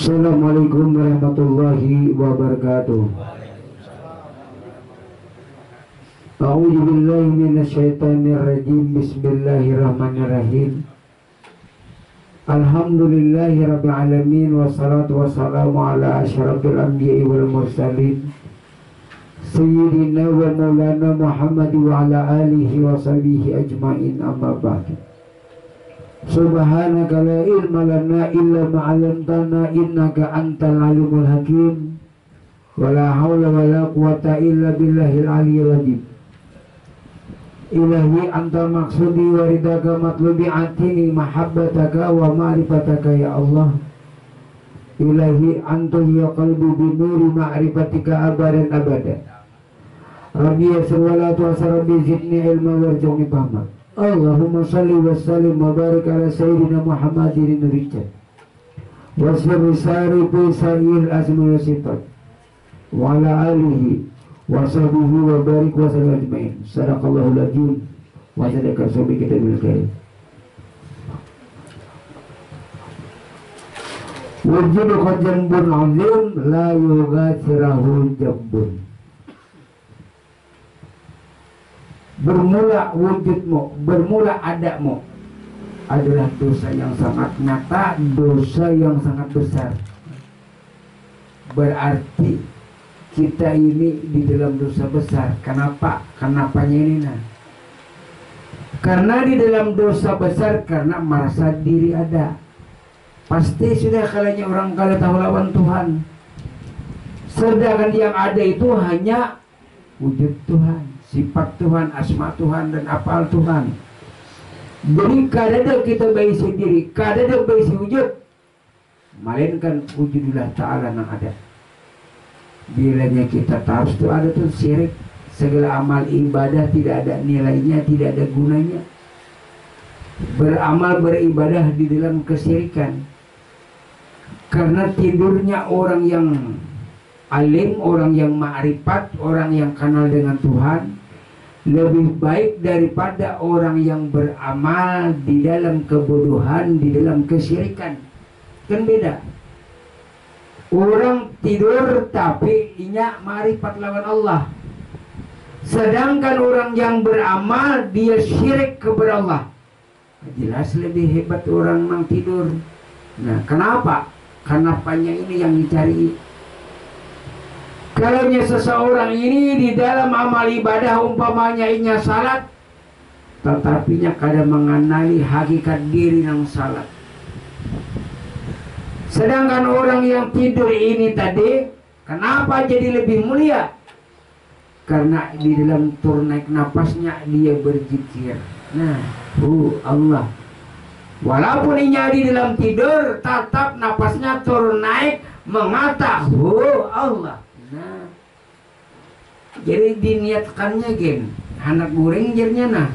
Assalamualaikum warahmatullahi wabarakatuh. A'udzu billahi minasyaitonir rajim. Bismillahirrahmanirrahim. Alhamdulillahi rabbil alamin wassalatu wassalamu ala asyrafil anbiya'i wal mursalin sayyidina wa maulana Muhammad wa ala alihi wa sahbihi ajmain, amma ba'du. Subhanaka la ilma lana illa ma 'allamtana innaka antal alimul hakim. Wala haula wala quwata illa billahil aliyyil azim. Ilahi anta maksudi wa ridaka matlubi atini mahabbataka wa ma'rifataka ya Allah. Ilahi anta ya qalbi binuri ma'rifatika abadan abada. Rabbi yasir wa la tu'asir, Rabbi zidni ilma warzuqni fahma. Allahumma salli wa sallim wa barik ala sayyidina Muhammadin rijal wa sirri sarifi sa'il asmi wa sifat wa ala alihi wa sahbihi wa barik wa sallam ajma'in. Sadaqallahul azim wa sadaqa rasulul karimul karim. Wujudu jambun azim la yughasirahu jambun. Bermula wujudmu, bermula adamu adalah dosa yang sangat nyata, dosa yang sangat besar. Berarti kita ini di dalam dosa besar. Kenapa? Kenapanya ini nah? Karena di dalam dosa besar, karena merasa diri ada. Pasti sudah kalanya orang kala tahu lawan Tuhan. Sedangkan yang ada itu hanya wujud Tuhan, sifat Tuhan, asma Tuhan, dan apal Tuhan. Jadi kadang kita bayi sendiri, kadang bayi si wujud, melainkan wujudullah ta'ala yang ada. Bilanya kita tahu itu ada tuh syirik, segala amal ibadah tidak ada nilainya, tidak ada gunanya. Beramal beribadah di dalam kesyirikan. Karena tidurnya orang yang alim, orang yang ma'rifat, orang yang kenal dengan Tuhan lebih baik daripada orang yang beramal di dalam kebodohan, di dalam kesyirikan. Kan beda. Orang tidur tapi inya ma'rifat lawan Allah. Sedangkan orang yang beramal dia syirik kepada Allah. Jelas lebih hebat orang yang tidur. Nah, kenapa? Kenapanya ini yang dicari. Kalau seseorang ini di dalam amal ibadah umpamanya inya salat, tetapinya kadang mengenali hakikat diri yang salat. Sedangkan orang yang tidur ini tadi, kenapa jadi lebih mulia? Karena di dalam turun naik napasnya dia berzikir. Nah, Allah. Walaupun inya di dalam tidur, tetap napasnya turun naik mengata Allah. Nah, jadi diniatkannya gen anak goreng jernya nah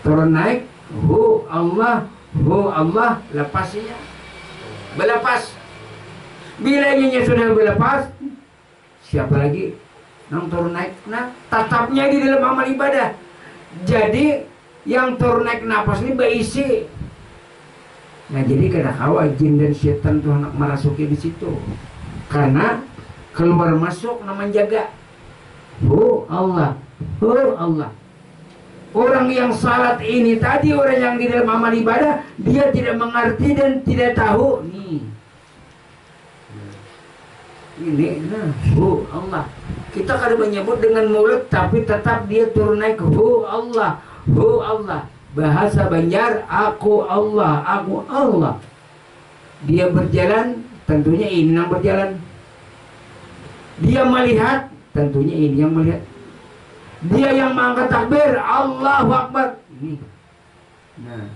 turun naik Allah lepas ya belepas. Bila ianya sudah belepas, siapa lagi yang turun naik? Nah, tatapnya di dalam amal ibadah. Jadi yang turun naik napas ini berisi. Nah, jadi kada kawa jin dan setan tuh anak merasuki di situ. Karena keluar masuk namanya jaga. Allah. Allah. Orang yang salat ini tadi, orang yang di dalam amal ibadah, dia tidak mengerti dan tidak tahu. Ini nah, Allah. Kita kadang menyebut dengan mulut tapi tetap dia turun naik Allah. Allah. Bahasa Banjar, aku Allah, aku Allah. Dia berjalan, tentunya ini yang berjalan. Dia melihat, tentunya ini yang melihat. Dia yang mengangkat takbir, Allahu Akbar. Ini. Nah,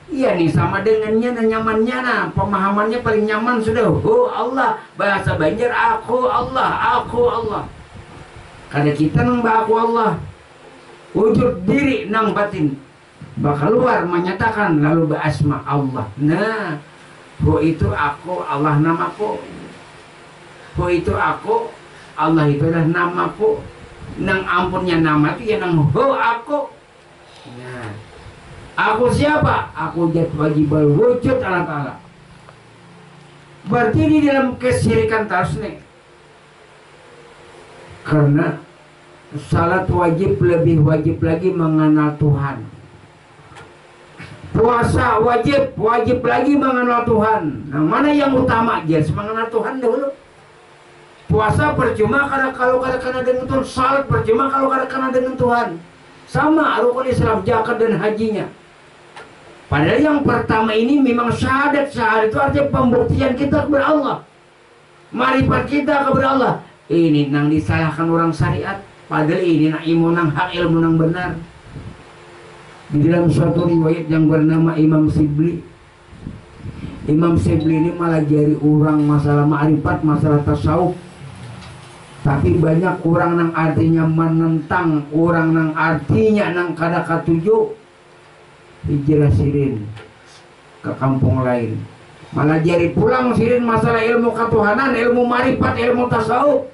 iya nih sama dengannya dan nyamannya. Nah, pemahamannya paling nyaman sudah. Allah. Bahasa Banjar, aku Allah, aku Allah. Karena kita nambah aku Allah. Wujud diri nang batin. Bakal keluar menyatakan lalu berasma Allah. Nah, itu aku, Allah namaku. Itu aku, Allah itu adalah namaku. Nang ampunnya nama itu ya nang aku. Nah, aku siapa? Aku jat wajibal wujud Allah Ta'ala. Berarti di dalam kesyirikan terus nih. Karena salat wajib, lebih wajib lagi mengenal Tuhan. Puasa wajib, wajib lagi mengenal Tuhan. Nah, mana yang utama? Jelas mengenal Tuhan dulu. Puasa percuma kalau karena dengan Tuhan. Salat percuma kalau karena dengan Tuhan. Sama rukun Islam, zakat dan hajinya. Padahal yang pertama ini memang syahadat. Syahadat itu artinya pembuktian kita kepada Allah, marifat kita kepada Allah. Ini nang disalahkan orang syariat, padahal ini nak ilmu nang hak, ilmu nang benar. Di dalam suatu riwayat yang bernama Imam Sibli, Imam Sibli ini malah jari orang masalah marifat, masalah tasawuf. Tapi banyak orang nang artinya menentang, orang nang artinya nang kada katuju, hijrah sirin ke kampung lain. Malah jari pulang sirin masalah ilmu ketuhanan, ilmu marifat, ilmu tasawuf.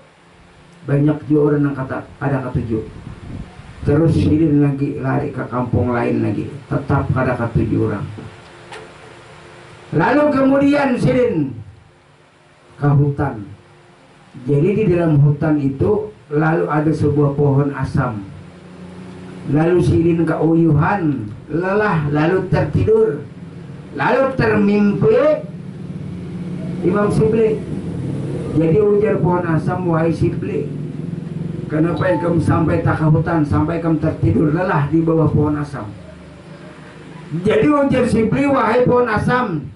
Banyak juga orang yang kada katuju. Terus sirin lagi lari ke kampung lain lagi, tetap kada katuju orang. Lalu kemudian sirin ke hutan. Jadi di dalam hutan itu lalu ada sebuah pohon asam. Lalu sirin ke uyuhan, lelah, lalu tertidur. Lalu termimpi Imam Sibli. Jadi ujar pohon asam, wahai Sibli, kenapa kamu sampai tak ke hutan, sampai kamu tertidur lelah di bawah pohon asam? Jadi ujar Sibli, wahai pohon asam,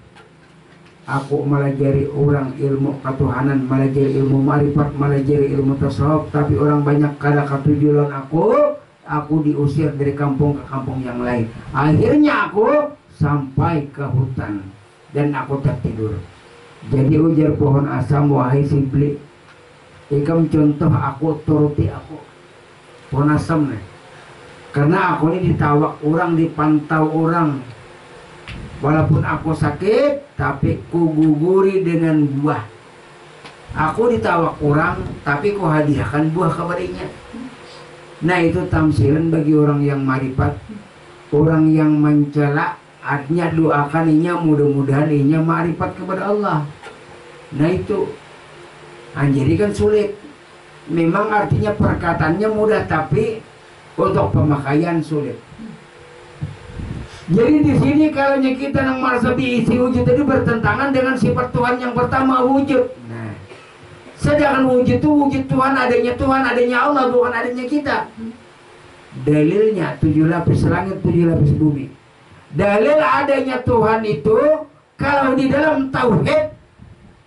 aku malah jari orang ilmu ketuhanan, malah jari ilmu marifat, malah jari ilmu tasawuf, tapi orang banyak kada katujuan aku diusir dari kampung ke kampung yang lain. Akhirnya aku sampai ke hutan dan aku tertidur. Jadi ujar pohon asam, wahai Sibli, ikam contoh aku, turuti aku. Pohon asam nih. Karena aku ini ditawak orang, dipantau orang. Walaupun aku sakit, tapi ku guguri dengan buah. Aku ditawak orang, tapi ku hadiahkan buah kepadanya. Nah, itu tamsilan bagi orang yang marifat, orang yang mencela. Artinya doakan inya, mudah-mudahan inya marifat kepada Allah. Nah itu jadi kan sulit. Memang artinya perkataannya mudah, tapi untuk pemakaian sulit. Jadi di sini kalau kita nang merasa diisi wujud itu bertentangan dengan sifat Tuhan yang pertama, wujud. Nah, sedangkan wujud itu wujud Tuhan, adanya Allah, bukan adanya kita. Dalilnya 7 lapis langit, 7 lapis bumi. Dalil adanya Tuhan itu kalau di dalam tauhid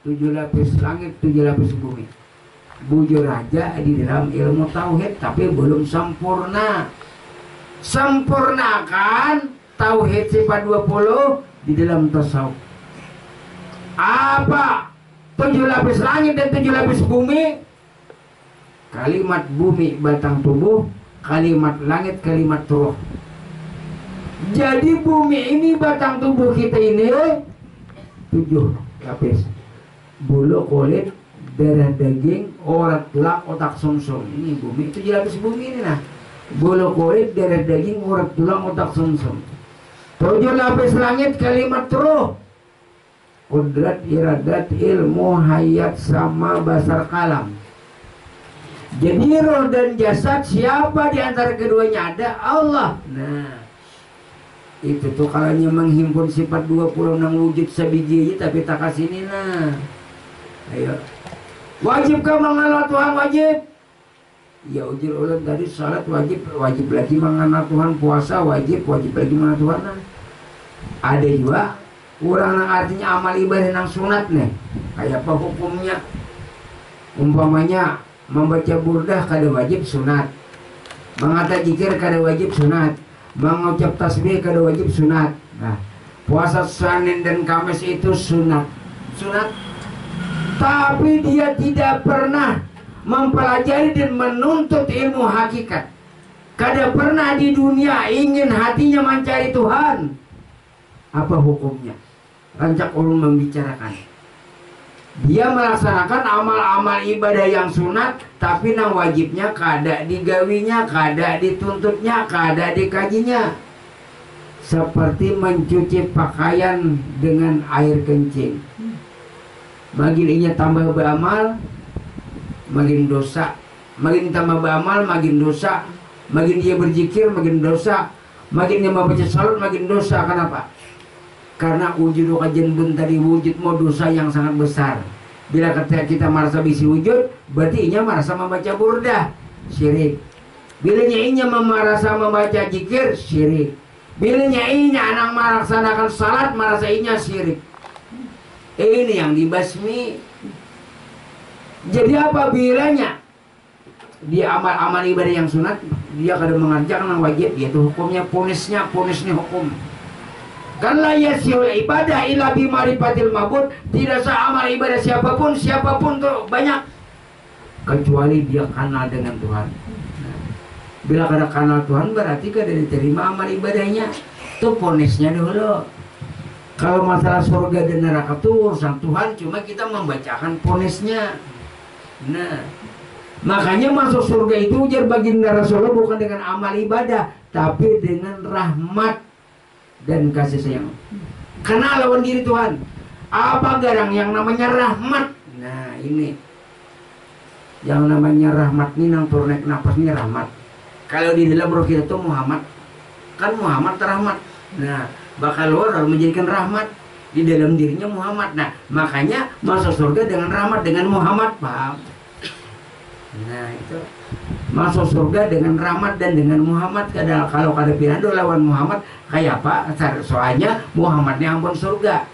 7 lapis langit, 7 lapis bumi. Bujur aja di dalam ilmu tauhid, tapi belum sempurna. Sempurnakan tauhid sifat 20 di dalam tasawuf. Apa 7 lapis langit dan 7 lapis bumi? Kalimat bumi batang tubuh, kalimat langit kalimat ruh. Jadi bumi ini batang tubuh kita ini 7 lapis. Bulu, kulit, darah, daging, urat, tulang, otak, sumsum. Ini bumi, 7 lapis bumi ini nah. Bulu, kulit, darah, daging, urat, tulang, otak, sumsum. 7 lapis langit kalimat ruh. Kudrat, iradat, ilmu, hayat, sama, basar, kalam. Jadi roh dan jasad siapa di antara keduanya ada? Allah. Nah, itu tuh kalanya menghimpun sifat 26 wujud sabiji tapi tak kasih ini nah. Ayo. Wajibkah mengenal Tuhan? Wajib. Ya ujar ulang tadi salat wajib, wajib lagi mengenal Tuhan, puasa wajib, wajib lagi mengenal Tuhan. Nah. Ada juga orang yang artinya amal ibadah yang sunat nih. Kayak apa hukumnya? Umpamanya membaca burdah kada wajib sunat, mengata zikir kada wajib sunat, mengucap tasbih kada wajib sunat. Nah, puasa Senin dan Kamis itu sunat. Tapi dia tidak pernah mempelajari dan menuntut ilmu hakikat. Kada pernah di dunia ingin hatinya mencari Tuhan. Apa hukumnya? Rancak ulun membicarakan. Dia melaksanakan amal-amal ibadah yang sunat, tapi nang wajibnya kada digawinya, kada dituntutnya, kada dikajinya. Seperti mencuci pakaian dengan air kencing. Makin inya tambah beramal, makin dosa. Makin tambah beramal, makin dosa. Makin dia berzikir, makin dosa. Makin dia membaca salat, makin dosa. Kenapa? Karena wujud kajian bun tadi wujud mau dosa yang sangat besar. Bila kita merasa bisi wujud, berarti inya merasa membaca burdah, syirik. Bila inya merasa membaca zikir, syirik. Bila inya anak melaksanakan salat, merasa inya syirik. Ini yang dibasmi. Jadi apabila dia amal-amal ibadah yang sunat, dia kadang mengerjakan yang wajib, yaitu hukumnya ponisnya hukum. Karena yasyul ibadah illa bimarifatil ma'bud, tidak sah amal ibadah siapapun tuh banyak, kecuali dia kenal dengan Tuhan. Bila kada kenal Tuhan berarti kada diterima amal ibadahnya. Itu ponisnya dulu. Kalau masalah surga dan neraka itu urusan Tuhan, cuma kita membacakan ponisnya. Nah, makanya masuk surga itu ujar baginda Rasulullah bukan dengan amal ibadah, tapi dengan rahmat dan kasih sayang. Karena lawan diri Tuhan. Apa garang yang namanya rahmat? Nah ini, yang namanya rahmat ini nang turun naik napas ini rahmat. Kalau di dalam roh kita itu Muhammad, kan Muhammad rahmat. Nah bakal luar harus menjadikan rahmat di dalam dirinya Muhammad. Nah makanya masuk surga dengan rahmat, dengan Muhammad, paham? Nah itu masuk surga dengan rahmat dan dengan Muhammad. Kalau kada pirando lawan Muhammad kayak apa? Soalnya Muhammadnya ampun surga.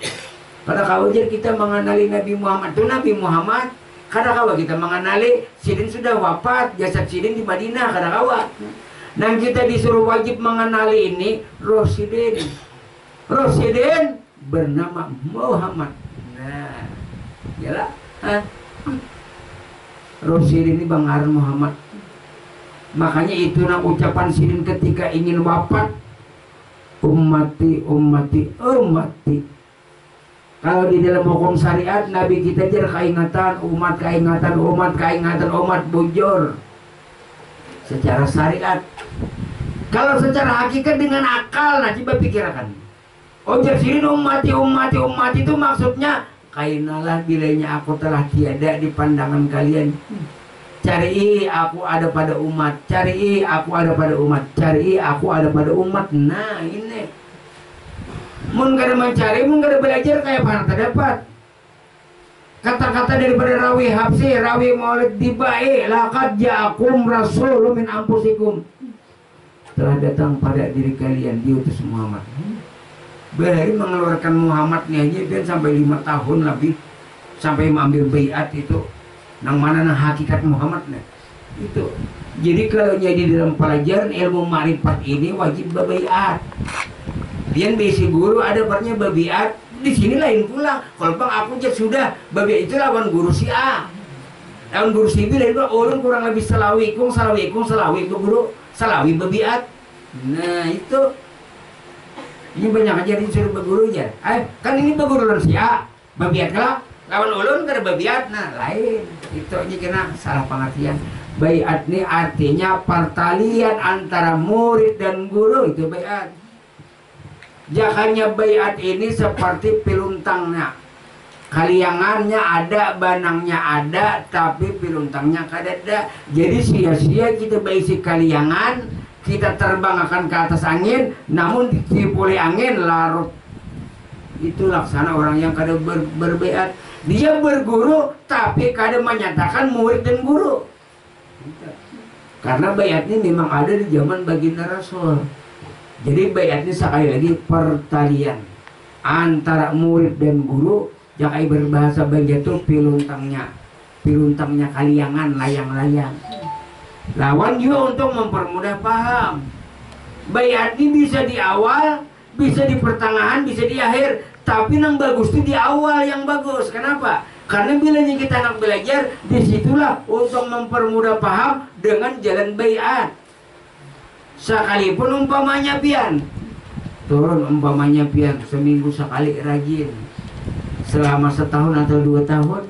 Pada kalau kita mengenali Nabi Muhammad itu Nabi Muhammad. Kada kawa kita mengenali Sidin sudah wafat, jasad Sidin di Madinah, kada kawa. Dan kita disuruh wajib mengenali ini Rosidin. Rosidin bernama Muhammad. Nah, yalah. Rosidin ini bangaran Muhammad. Makanya itu nak ucapan Sidin ketika ingin wafat, ummati, ummati, ummati. Kalau di dalam hukum syariat Nabi kita jar keingatan, umat keingatan, umat keingatan, umat bujur secara syariat. Kalau secara hakikat dengan akal, nah coba pikirkan. Ujar Sidin ummati, ummati, ummati itu maksudnya kainalah bilanya aku telah tiada di pandangan kalian. Cari aku ada pada umat, cari aku ada pada umat, cari aku ada pada umat. Nah ini mun kada mencari, mun kada belajar kayak mana terdapat kata-kata daripada rawi Habsi, rawi Maulid Dibai, laqad ja'akum rasulun min anfusikum, telah datang pada diri kalian diutus Muhammad. Berhari mengeluarkan Muhammadnya aja dan sampai 5 tahun lebih sampai mengambil baiat itu. Nang mana nang hakikat Muhammadnya itu. Jadi kalau jadi dalam pelajaran ilmu ma'rifat ini wajib berbaiat. Dia besi guru ada pernya bebiat, di sini lain pula. Kalau bang aku jadi sudah bebiat itu lawan guru si A, lawan guru si B lain pula. Orang kurang lebih salawi kung guru salawi bebiat. Nah itu ini banyak aja disuruh berguru aja. Kan ini berguru lawan si A, bebiat lah. Lawan ulun kada bebiat, nah lain. Itu aja kena salah pengertian. Baiat ini artinya pertalian antara murid dan guru, itu baiat. Jakannya baiat ini seperti piluntangnya, kaliangannya ada, banangnya ada, tapi piluntangnya kada ada. Jadi sia-sia kita baisi kaliangan, kita terbang akan ke atas angin, namun ditiup oleh angin larut. Itu laksana orang yang kada berbaiat. Dia berguru tapi kada menyatakan murid dan guru. Karena baiat ini memang ada di zaman baginda Rasul. Jadi baiat ini sekali lagi pertalian antara murid dan guru. Yang berbahasa baiat itu piluntangnya kaliangan, layang-layang. Lawan juga untuk mempermudah paham. Baiat ini bisa di awal, bisa di pertengahan, bisa di akhir. Tapi yang bagus itu di awal yang bagus. Kenapa? Karena bilanya kita nak belajar, disitulah untuk mempermudah paham dengan jalan baiat. Sekalipun umpamanya pian turun, umpamanya pian seminggu sekali rajin selama setahun atau 2 tahun,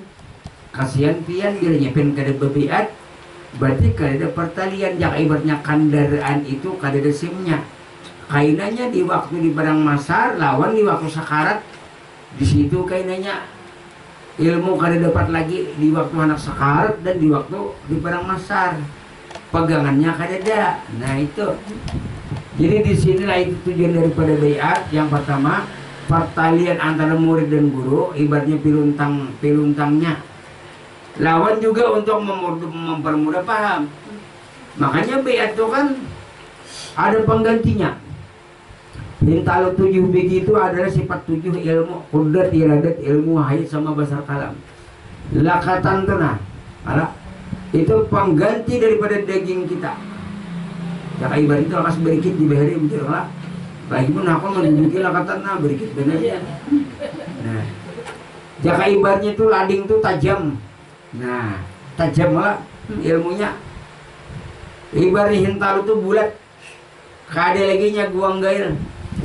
kasihan pian bilanya pian kada bebiat, berarti kada pertalian. Yang ibaratnya kendaraan itu kada simnya. Kainanya di waktu di barang masar lawan di waktu sakarat, di situ kainanya ilmu kada dapat lagi di waktu anak sekarat dan di waktu di perang masar, pegangannya kada ada. Nah itu, jadi disinilah itu tujuan daripada bayat. Yang pertama, pertalian antara murid dan guru, ibaratnya piluntangnya. Lawan juga untuk mempermudah paham. Makanya bayat itu kan ada penggantinya. Hintalo 7 begitu adalah sifat 7 ilmu kudrat, iradat, ilmu, hayat sama basar kalam. Lakatan tunah itu pengganti daripada daging kita. Jaka ibarat itu akas berikit di bahari betul lah. Lagi pun aku menunjuki lakatan berikit benar ya. Nah, jaka ibaratnya itu lading itu tajam. Nah, tajam lah ilmunya. Ibarat hintalo itu bulat. Kada lagi nya guang gail.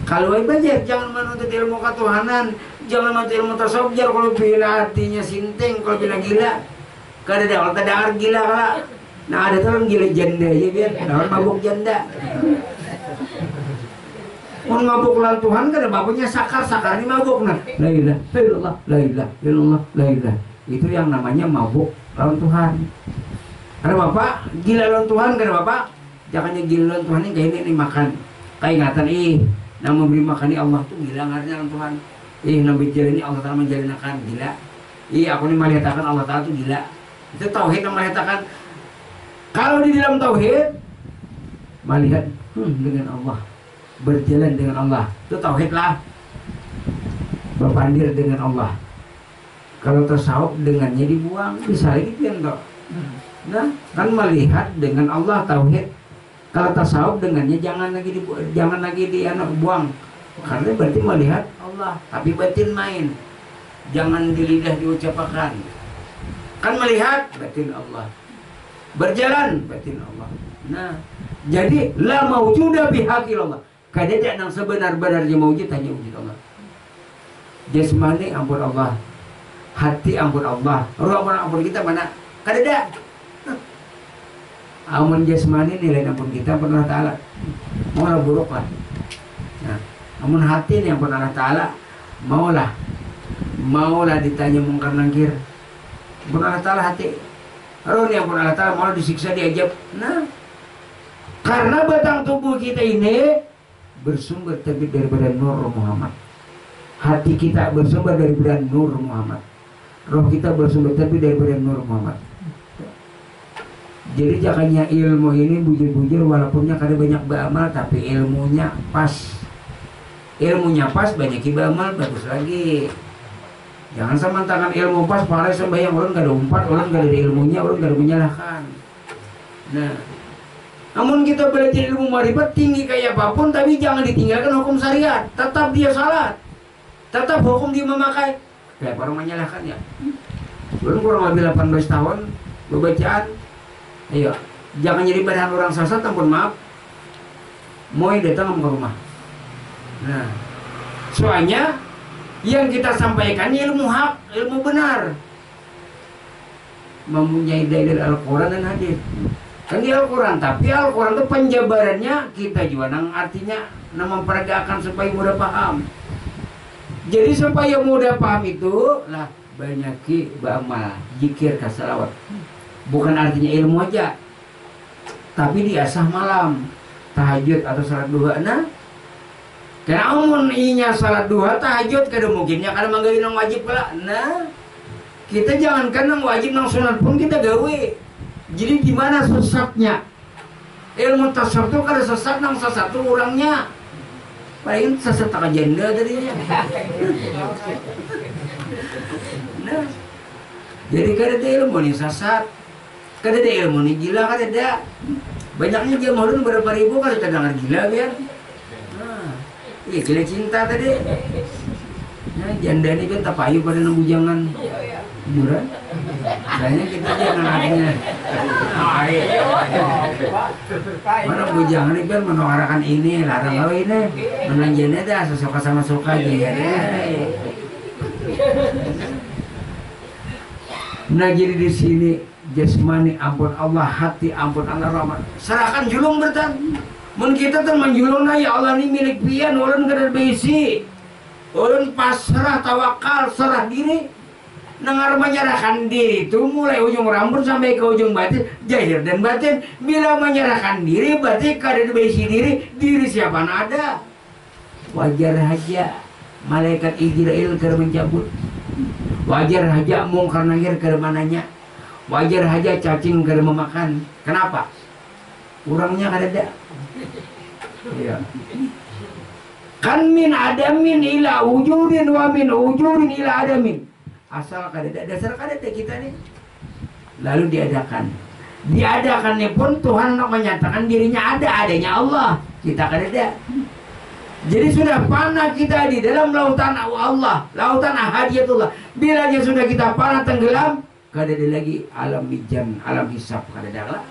Kalau belajar jangan menuntut ilmu ketuhanan, jangan menuntut ilmu tasawuf. Kalau bila artinya sinting, kalau bila gila, kada ada kalau tak gila kala. Nah ada orang gila janda ya biar, orang mabuk janda. Mau mabuk lawan Tuhan kada bapaknya sakar ini mabuk nah. La ilaha illallah, la ilaha illallah, la ilaha. Itu yang namanya mabuk lawan Tuhan. Ada bapak gila lawan Tuhan, kada bapak. Jangan gila lawan Tuhan ini kayak ini makan. Kaingatan nah memberi makan ini Allah tuh gila ngarnya lawan Tuhan. Nabi jalan ini Allah Ta'ala menjalanakan gila. Aku ini melihatkan Allah Ta'ala tuh gila. Itu tauhid yang melihatkan. Kalau di dalam tauhid melihat dengan Allah, berjalan dengan Allah, itu tauhid lah. Berpandir dengan Allah. Kalau tasawuf dengannya dibuang, bisa lagi kan toh. Nah, kan melihat dengan Allah tauhid. Kalau tasawuf dengannya jangan lagi buang, karena berarti melihat Allah, tapi batin main, jangan di lidah diucapkan. Kan melihat batin Allah, berjalan batin Allah. Nah, jadi la maujuda bihaqil Allah. Kada ada yang sebenar-benarnya maujud hanya wujud Allah. Jasmani ampun Allah, hati ampun Allah, roh ampun kita mana? Kada ada. Amun jasmani nilai ampun kita ampun Allah Ta'ala, maulah buruk lah. Nah, amun hati nih ampun Allah Ta'ala, maulah ditanya mungkar nangkir. Ampun Allah Ta'ala hati, roh nih ampun Allah Ta'ala maulah disiksa diajab. Nah, karena batang tubuh kita ini bersumber terbit daripada Nur Muhammad. Hati kita bersumber daripada Nur Muhammad. Roh kita bersumber terbit daripada Nur Muhammad. Jadi jakanya ilmu ini bujur-bujur walaupunnya kada banyak beramal, tapi ilmunya pas. Ilmunya pas banyak beramal bagus lagi. Jangan semantakan ilmu pas pahala sembahyang orang kada umpat, orang kada ada ilmunya, orang kada menyalahkan. Nah, namun kita belajar ilmu marifat tinggi kayak apapun, tapi jangan ditinggalkan hukum syariat. Tetap dia salat, tetap hukum dia memakai. Kayak orang menyalahkan ya. Belum kurang lebih 18 tahun bacaan. Ayo, jangan jadi badan orang sesat, ampun maaf. Mau datang ke rumah. Nah, soalnya yang kita sampaikan ilmu hak, ilmu benar, mempunyai dalil Al-Quran dan hadis. Kan di Al-Quran, tapi Al-Quran itu penjabarannya kita juga nang artinya memperagakan supaya mudah paham. Jadi supaya mudah paham itu lah banyaki beramal, zikir, kasalawat. Bukan artinya ilmu aja, tapi diasah malam, tahajud atau salat duha. Nah, karena amun inya salat duha, tahajud kada mungkinnya kada manggawi nang wajib pula. Nah, kita jangankan nang wajib nang sunat pun kita gawe. Jadi di mana sesatnya? Ilmu tasawuf itu kada sesat nang sesat itu orangnya. Paling sesat tak janda tadinya. Nah, jadi kada ada ilmu nih sesat. Kada ada ilmu nih gila, kada ada. Banyaknya dia maulun berapa ribu kada dengar gila biar. Nah, iya gila cinta tadi. Nah, janda ini kan tapayu pada nang bujangan. Murah. Kayaknya kita jangan adanya. Mana bujangan ini kan menongarakan ini, larang lo ini. Menanjanya dah sesuka sama suka aja. Nah jadi di sini jasmani ampun Allah, hati ampun Allah, rahmat. Serahkan julung bertan. Mun kita tuh menjulung na ya Allah ini milik pian, ulun kada besi. Ulun pasrah tawakal serah diri. Nengar menyerahkan diri itu mulai ujung rambut sampai ke ujung batin, zahir dan batin. Bila menyerahkan diri berarti kada besi diri siapa ada. Wajar aja malaikat Israel keur mencabut. Wajar aja mungkar nakir keur mananya. Wajar aja cacing keur memakan. Kenapa? Orangnya kada ada. Iya. Kan min adamin ila wujudin wa min wujudin ila adamin. Asal kada ada, dasar kada ada kita nih. Lalu diadakannya pun Tuhan menyatakan dirinya ada, adanya Allah. Kita kada ada. Jadi sudah panah kita di dalam lautan Allah, lautan ahadiyatullah. Bilanya sudah kita panah tenggelam, kada ada lagi alam bijan, alam hisab kada ada lah.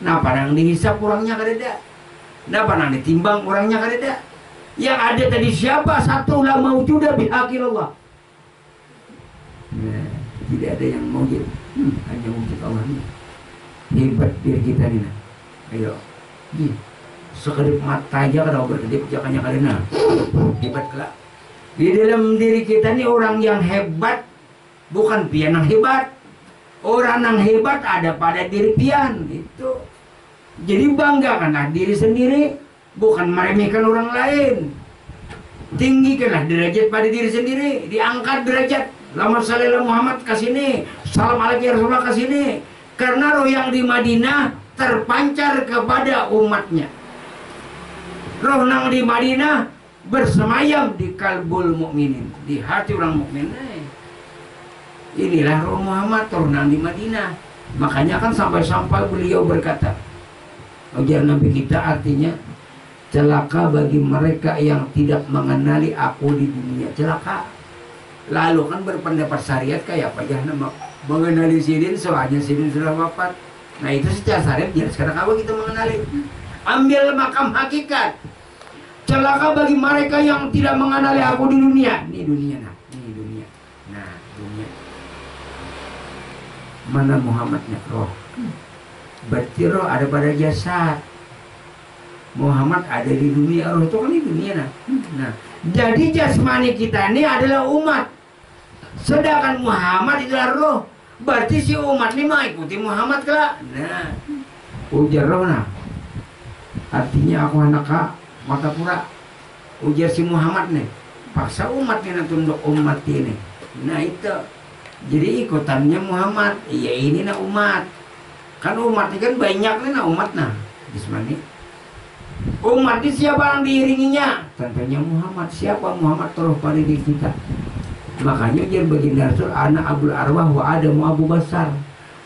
Nah panang dihisab orangnya kada ada. Nah panang ditimbang orangnya kada ada. Yang ada tadi siapa? Satu la maujuda bihaqillah. Nah, tidak ada yang mau jadi hanya wujud Allah ini. Hebat diri kita ini. Ayo, sekedip mata aja kalau berkedip jangannya karena hebat kelak. Di dalam diri kita ini orang yang hebat, bukan pian yang hebat. Orang yang hebat ada pada diri pian itu. Jadi banggakanlah diri sendiri, bukan meremehkan orang lain. Tinggikanlah derajat pada diri sendiri, diangkat derajat. Lama sallallahu Muhammad kasini, salam alaikum ya Rasulullah kasini. Karena roh yang di Madinah terpancar kepada umatnya. Roh yang di Madinah bersemayam di kalbul mukminin, di hati orang mukmin. Inilah roh Muhammad turun di Madinah. Makanya kan sampai-sampai beliau berkata, ujar Nabi kita artinya celaka bagi mereka yang tidak mengenali aku di dunia. Celaka. Lalu kan berpendapat syariat kayak apa ya nama mengenali sidin soalnya sidin sudah wafat. Nah itu secara syariat jelas sekarang apa kita mengenali. Ambil makam hakikat. Celaka bagi mereka yang tidak mengenali aku di dunia. Ini dunia nah, ini dunia. Nah dunia. Mana Muhammadnya roh? Berarti roh ada pada jasad. Muhammad ada di dunia, roh itu kan di dunia nah. Nah, jadi jasmani kita ini adalah umat. Sedangkan Muhammad itu adalah roh. Berarti si umat ini mengikuti Muhammad kelak. Nah, ujar roh nah. Artinya aku anak mata pura. Ujar si Muhammad nih. Paksa umat ini tunduk umat ini. Nah itu. Jadi ikutannya Muhammad. Iya ini nah umat. Kan umat ini kan banyak nih nah umat nah. Jasmani. Umat ini siapa yang diiringinya? Tentunya Muhammad. Siapa Muhammad terus pada diri kita. Makanya dia baginda Rasul, anak Abul Arwah wa Adam Abu Basar.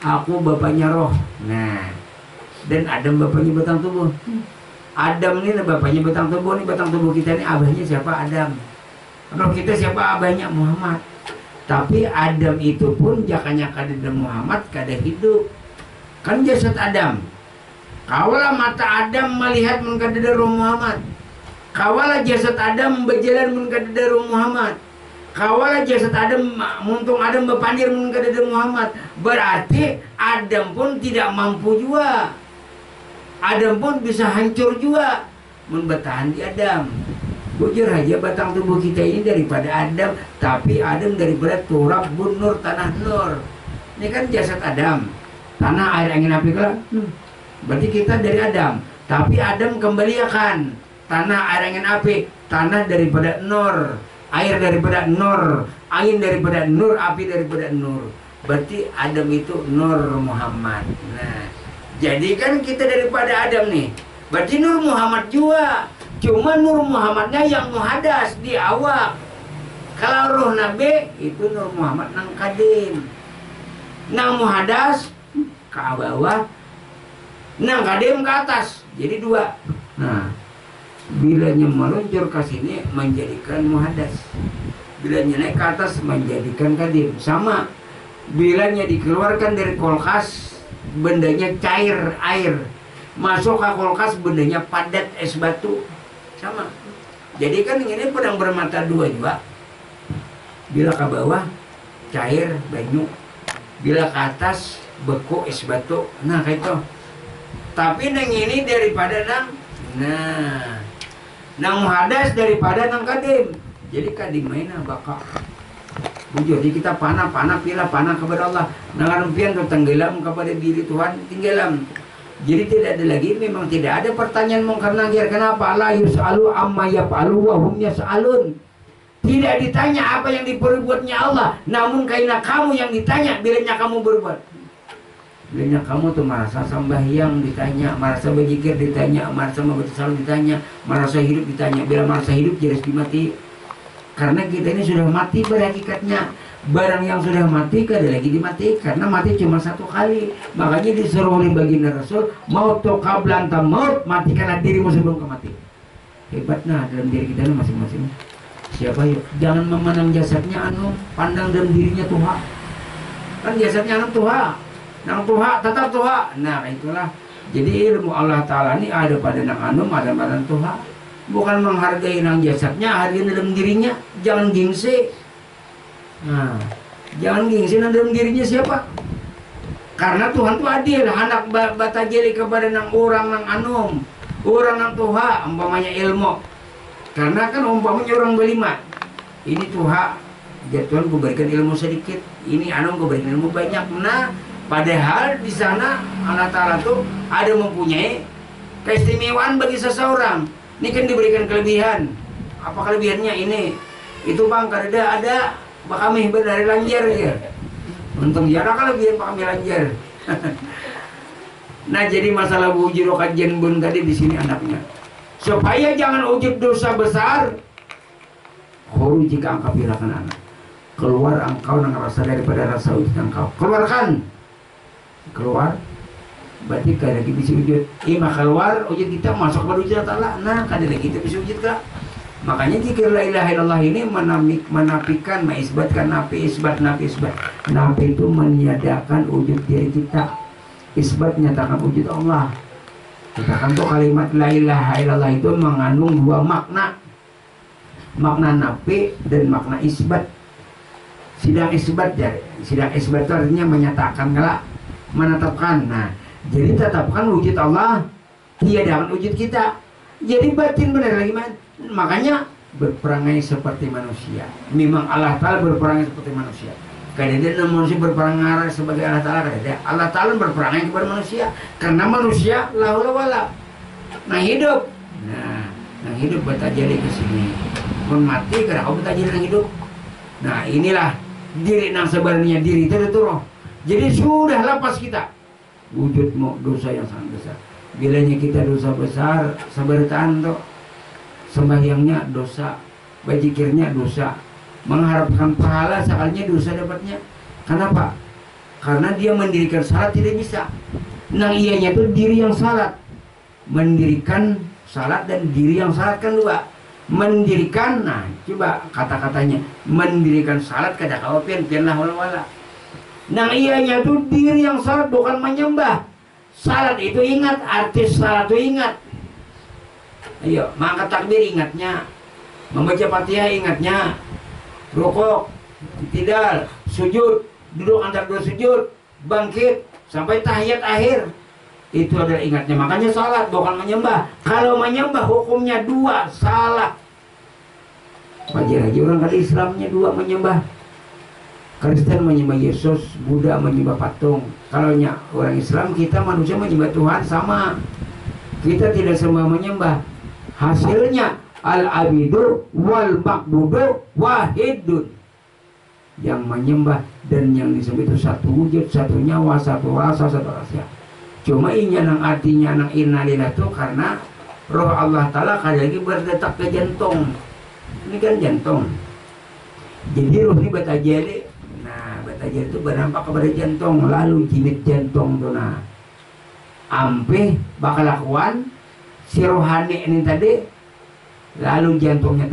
Aku bapaknya roh. Nah, dan Adam bapaknya batang tubuh. Adam ini bapaknya batang tubuh. Ini batang tubuh kita ini abahnya siapa? Adam. Roh kita siapa? Abahnya Muhammad. Tapi Adam itu pun jakanya kada Muhammad kada hidup. Kan jasad Adam. Kawalah mata Adam melihat mengkadada roh Muhammad. Kawalah jasad Adam berjalan mengkadada roh Muhammad. Kawalah jasad Adam muntung Adam berpandir mengkadada Muhammad. Berarti Adam pun tidak mampu juga. Adam pun bisa hancur juga. Bertahan di Adam. Bujur aja batang tubuh kita ini daripada Adam. Tapi Adam daripada turab bun nur tanah nur. Ini kan jasad Adam. Tanah air angin api kelak. Berarti kita dari Adam. Tapi Adam kembali akan tanah air angin api. Tanah daripada nur, air daripada nur, angin daripada nur, api daripada nur. Berarti Adam itu Nur Muhammad. Nah, jadi kan kita daripada Adam nih. Berarti Nur Muhammad juga. Cuma Nur Muhammadnya yang muhadas di awak. Kalau roh Nabi itu Nur Muhammad nang kadim. Nang muhadas ke bawah, nang kadim ke atas. Jadi dua. Nah, bilanya meluncur ke sini menjadikan muhadas. Bilanya naik ke atas menjadikan kadim. Sama. Bilanya dikeluarkan dari kulkas, bendanya cair air. Masuk ke kulkas, bendanya padat es batu. Sama. Jadi kan ini pedang bermata dua juga. Bila ke bawah cair banyu, bila ke atas beku es batu. Nah kayak itu. Tapi nang ini daripada nang muhadas daripada nang kadim. Jadi kadim mainnya bakal Bujur, jadi kita panah kepada Allah. Nangarumpian tuh tenggelam kepada diri Tuhan, tenggelam. Jadi tidak ada lagi, memang tidak ada pertanyaan mungkar nakir. Kenapa? La yus'alu amma yaf'alu wa hum yas'alun. Tidak ditanya apa yang diperbuatnya Allah, namun karena kamu yang ditanya bilanya kamu berbuat. Bilanya kamu tuh merasa sembahyang ditanya, merasa berzikir ditanya, merasa membaca salam ditanya, merasa hidup ditanya. Bila merasa hidup jelas dimati. Karena kita ini sudah mati pada hakikatnya. Barang yang sudah mati kada lagi dimati, karena mati cuma satu kali. Makanya disuruh oleh baginda Rasul, maut tu qabla anta maut, matikanlah dirimu sebelum kau mati. Hebatnya dalam diri kita ini masing-masing. Siapa yuk? Jangan memandang jasadnya anu, pandang dalam dirinya Tuhan. Kan jasadnya anu Tuhan, nang Tuhan tetap Tuhan. Nah itulah. Jadi ilmu Allah Ta'ala ini ada pada nang anu, ada pada Tuhan. Bukan menghargai nang jasadnya, hargai dalam dirinya. Jangan gengsi. Nah, jangan gengsi nang dalam dirinya siapa? Karena Tuhan itu adil. Hendak batajeli kepada nang orang nang anum, orang nang Tuhan, umpamanya ilmu. Karena kan umpamanya orang berlima. Ini Tuhan, ya Tuhan gue berikan ilmu sedikit. Ini anum gue berikan ilmu banyak. Nah, padahal di sana Allah Ta'ala tuh ada mempunyai keistimewaan bagi seseorang. Ini kan diberikan kelebihan. Apa kelebihannya ini? Itu bang, ada Pak kami dari lanjar ya. Untung dia ada kelebihan Pak kami lanjar. Nah jadi masalah wujud kajian bun tadi di sini anaknya. Supaya jangan wujud dosa besar. Khuruj jika engkau pilahkan anak. Keluar engkau nang rasa daripada rasa wujud engkau. Keluarkan. Keluar. Berarti kada lagi bisa wujud. Ima keluar wujud kita masuk ke wujud Allah. Nah kada lagi kita bisa wujud kak. Makanya zikir la ilaha illallah ini menafikan, mengisbatkan nafi isbat. Nafi itu meniadakan wujud diri kita. Isbat menyatakan wujud Allah. Katakan tuh kalimat la ilaha illallah itu mengandung dua makna. Makna nafi dan makna isbat. Sidang isbat itu artinya menyatakan kelak, menetapkan. Nah, jadi tetapkan wujud Allah, tiadakan wujud kita. Jadi batin benar lagi man. Makanya berperangai seperti manusia. Memang Allah Ta'ala berperangai seperti manusia. Kadang-kadang manusia berperangai sebagai Allah Ta'ala. Kadang Allah Ta'ala berperangai kepada manusia. Karena manusia lahu wala. Nah hidup. Nah hidup betajali ke sini. Pun mati karena kau betajali nang hidup. Nah inilah diri nang sebenarnya diri itu roh. Jadi sudah lepas kita. Wujudmu dosa yang sangat besar. Bilanya kita dosa besar, sabartaan tuh. Sembahyangnya dosa, bajikirnya dosa, mengharapkan pahala sekalinya dosa dapatnya. Kenapa? Karena dia mendirikan salat tidak bisa. Nang ianya itu diri yang salat, mendirikan salat dan diri yang salat kan dua. Mendirikan, nah coba kata-katanya, mendirikan salat kada kawapian pianlah wala. Nang ianya itu diri yang salat bukan menyembah. Salat itu ingat, artis salat itu ingat. Ayo, mengangkat takbir ingatnya, membaca Fatihah ingatnya, rukuk, tidak, sujud, duduk antara dua sujud, bangkit sampai tahiyat akhir. Itu adalah ingatnya. Makanya salat bukan menyembah. Kalau menyembah hukumnya dua, salah. Wajar aja orang kali Islamnya dua menyembah. Kristen menyembah Yesus, Buddha menyembah patung. Kalau orang Islam kita manusia menyembah Tuhan sama. Kita tidak semua menyembah. Hasilnya al-abidu wal makbudu wahidun. Yang menyembah dan yang disembah itu satu wujud, satu nyawa, satu rasa, satu rahasia. Cuma inya nang artinya nang innalillah itu karena roh Allah Ta'ala kadang lagi berdetak ke jantung. Ini kan jantung. Jadi roh ini batajali. Nah batajali itu berdampak kepada jantung. Lalu jimit jantung tuh nah ampe bakal lakuan si rohani ini tadi, lalu jantungnya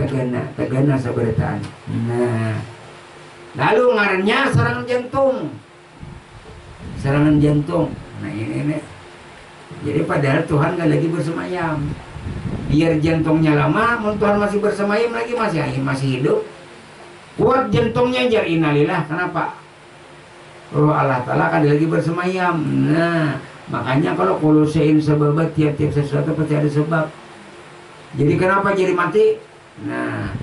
tegana sabarataan. Nah, lalu ngarannya serangan jantung. Nah ini. Jadi padahal Tuhan gak lagi bersemayam. Biar jantungnya lama, Tuhan masih bersemayam lagi masih hidup. Kuat jantungnya jar innalillah. Kenapa? Roh Allah Ta'ala kan lagi bersemayam. Nah. Makanya kalau kulusein sebab tiap-tiap sesuatu pasti ada sebab. Jadi kenapa jadi mati? Nah,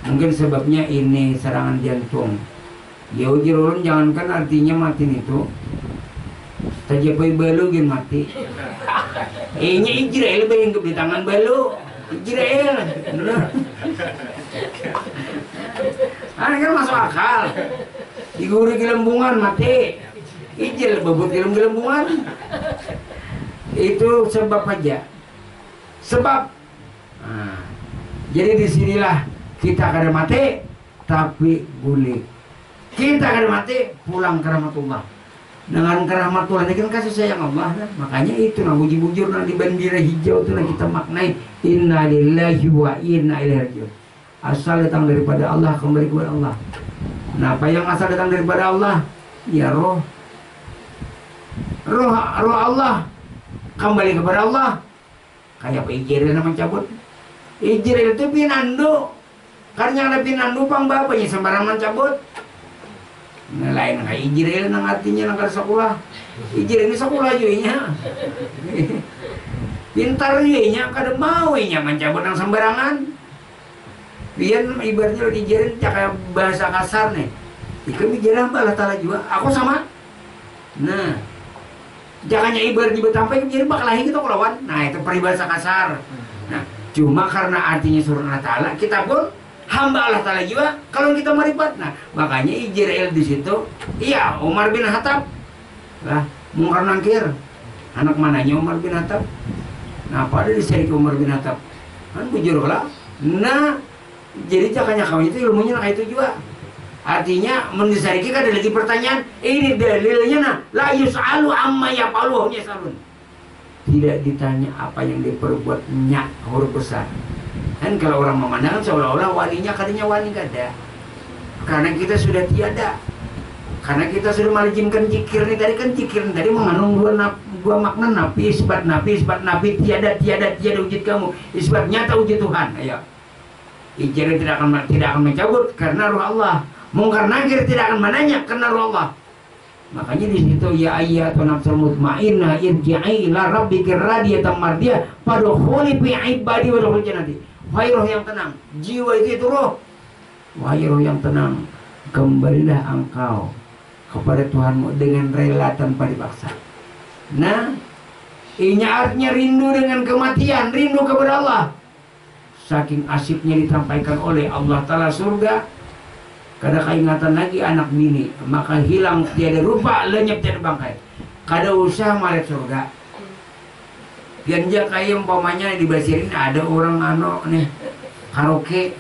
mungkin sebabnya ini serangan jantung. Ya ujar ulun jangankan artinya mati itu. Tajapai balu gin mati. Nya Israel bayang di tangan balu. Israel. Kan masuk akal. Diguri gelembungan mati. Ijil bebut gelembungan. Itu sebab aja. Sebab. Nah, jadi disinilah kita akan mati, tapi boleh. Kita akan mati, pulang ke rahmatullah. Dengan kerahmatullah ini kan kasih sayang Allah. Makanya itu nah bujur-bujur nah di bandira hijau itu nah kita maknai inna lillahi wa inna ilaihi rajiun. Asal datang daripada Allah, kembali kepada Allah. Nah, apa yang asal datang daripada Allah? Ya roh Allah kembali kepada Allah. Kayak apa Ijril nama cabut. Ijril itu pinandu. Karena ada pinandu pang bapaknya sembarangan cabut. Nah, lain kayak Ijril nang artinya nang sekolah. Ijril ini sekolah juga. Pintar juga kada mau nya mencabut nang sembarangan. Pian ibaratnya Ijril kayak bahasa kasar nih. Ikan bicara Allah Ta'ala juga. Aku sama. Nah, jangannya ibarat di betampai jadi bakalahi kita kelawan. Nah, itu peribahasa kasar. Nah, cuma karena artinya surah Allah Ta'ala, kita pun hamba Allah Ta'ala juga kalau kita maripat. Nah, makanya Ijril di situ. Iya, Umar bin Khattab. Lah, mungkar nangkir. Anak mananya Umar bin Khattab? Nah, apa ada di seri Umar bin Khattab? Kan bujur lah. Nah, jadi jangannya kamu itu ilmunya kayak itu juga. Artinya mendisariki kan ada lagi pertanyaan. Ini dalilnya nah la yus'alu amma yaf'alu hum yasalun. Tidak ditanya apa yang diperbuatnya huruf besar. Kan kalau orang memandangkan seolah-olah walinya kadanya wali kada. Karena kita sudah tiada. Karena kita sudah malijimkan zikir nih tadi kan zikir tadi mengandung dua makna nafi isbat nafi tiada wujud kamu isbat nyata wujud Tuhan. Ayo. Ijril tidak akan mencabut karena roh Allah. Mungkar nakir tidak akan menanya karena roh Allah. Makanya di situ ya ayyatu nafsul mutmainnah irji'i ila rabbiki radiyatan mardiyah fadkhuli fi ibadi wa dukhul jannati. Wahai roh yang tenang, jiwa itu roh. Wahai roh yang tenang, kembalilah engkau kepada Tuhanmu dengan rela tanpa dipaksa. Nah, ini artinya rindu dengan kematian, rindu kepada Allah. Saking asyiknya ditampaikan oleh Allah Ta'ala surga. Kada keingatan lagi anak bini, maka hilang tiada rupa, lenyap tiada bangkai. Kada usah maret surga. Pianja kayak umpamanya di Basirin ada orang nih karaoke.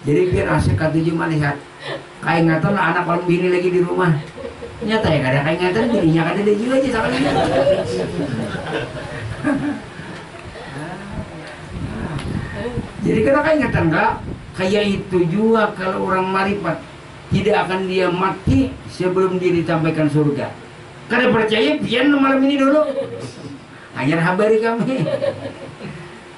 Jadi biar asik katuju melihat. Keingatan lah anak orang bini lagi di rumah. Nyata ya kada keingatan bininya kada ada juga aja sama dia. Jadi kada keingatan enggak? Kayak itu juga kalau orang marifat tidak akan dia mati sebelum dia ditampaikan surga. Karena percaya pian malam ini dulu. Hanya habari kami.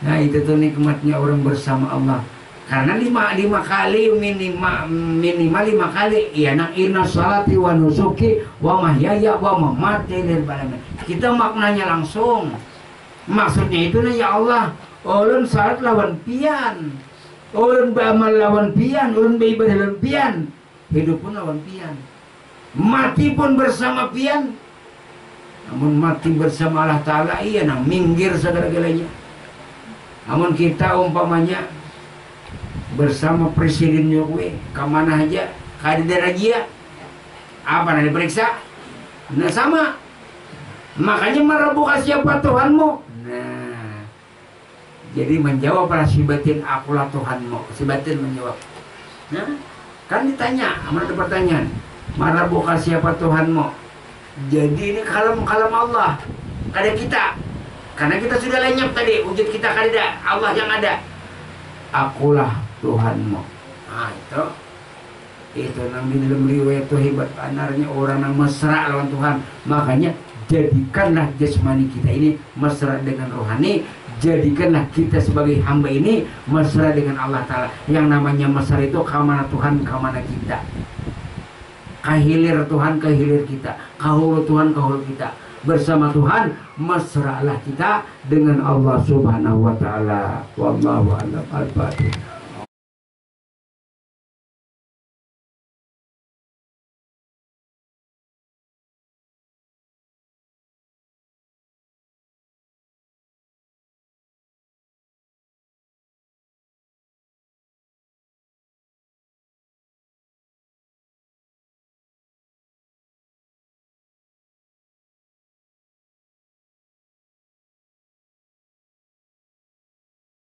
Nah itu tuh nikmatnya orang bersama Allah. Karena lima kali minimal 5 kali. Ya nak inna salati wa nusuki wa mahyaya wa mamati lil alamin. Kita maknanya langsung. Maksudnya itu nih ya Allah. Ulun salat lawan pian. Ulun beramal lawan pian, ulun beribadah lawan pian, hidup pun lawan pian, mati pun bersama pian. Namun mati bersama Allah Ta'ala iya nah minggir segala-galanya. Namun kita umpamanya bersama Presiden Jokowi kemana aja kada razia apa nanti diperiksa. Nah sama makanya merabuka siapa Tuhanmu. Jadi menjawablah si batin akulah Tuhanmu. Si batin menjawab. Nah, kan ditanya, ada pertanyaan. Marah bukan siapa Tuhanmu? Jadi ini kalam Allah. Kada kita. Karena kita sudah lenyap tadi. Wujud kita kada. Allah yang ada. Akulah Tuhanmu. Nah itu. Itu nang di dalam riwayat itu hebat anarnya orang yang mesra lawan Tuhan. Makanya jadikanlah jasmani kita ini mesra dengan rohani. Jadikanlah kita sebagai hamba ini mesra dengan Allah Ta'ala. Yang namanya mesra itu kamana Tuhan, kamana kita. Kahilir Tuhan, kahilir kita. Kahulu Tuhan, kahulu kita. Bersama Tuhan, mesralah kita dengan Allah Subhanahu wa Ta'ala. Wallahu a'lam. Al-Fatihah.